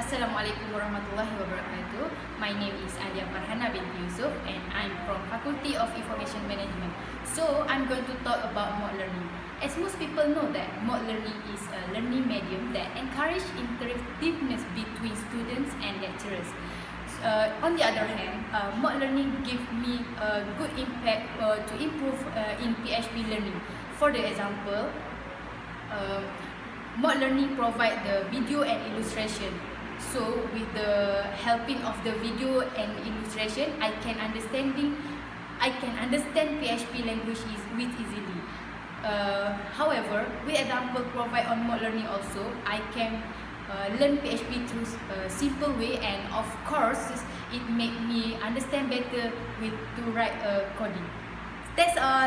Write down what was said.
Assalamualaikum warahmatullahi wabarakatuh. My name is Alia Farhana Yusof and I'm from Faculty of Information Management. So I'm going to talk about MOOC learning. As most people know that MOOC learning is a learning medium that encourages interactiveness between students and lecturers. On the other hand, MOOC learning gives me a good impact to improve in PHP learning. For the example, MOOC learning provide the video and illustration. So with the helping of the video and illustration, I can understand PHP language with easily. However, with example provide on MOOC learning also, I can learn PHP through a simple way, and of course it make me understand better to write coding. That's all.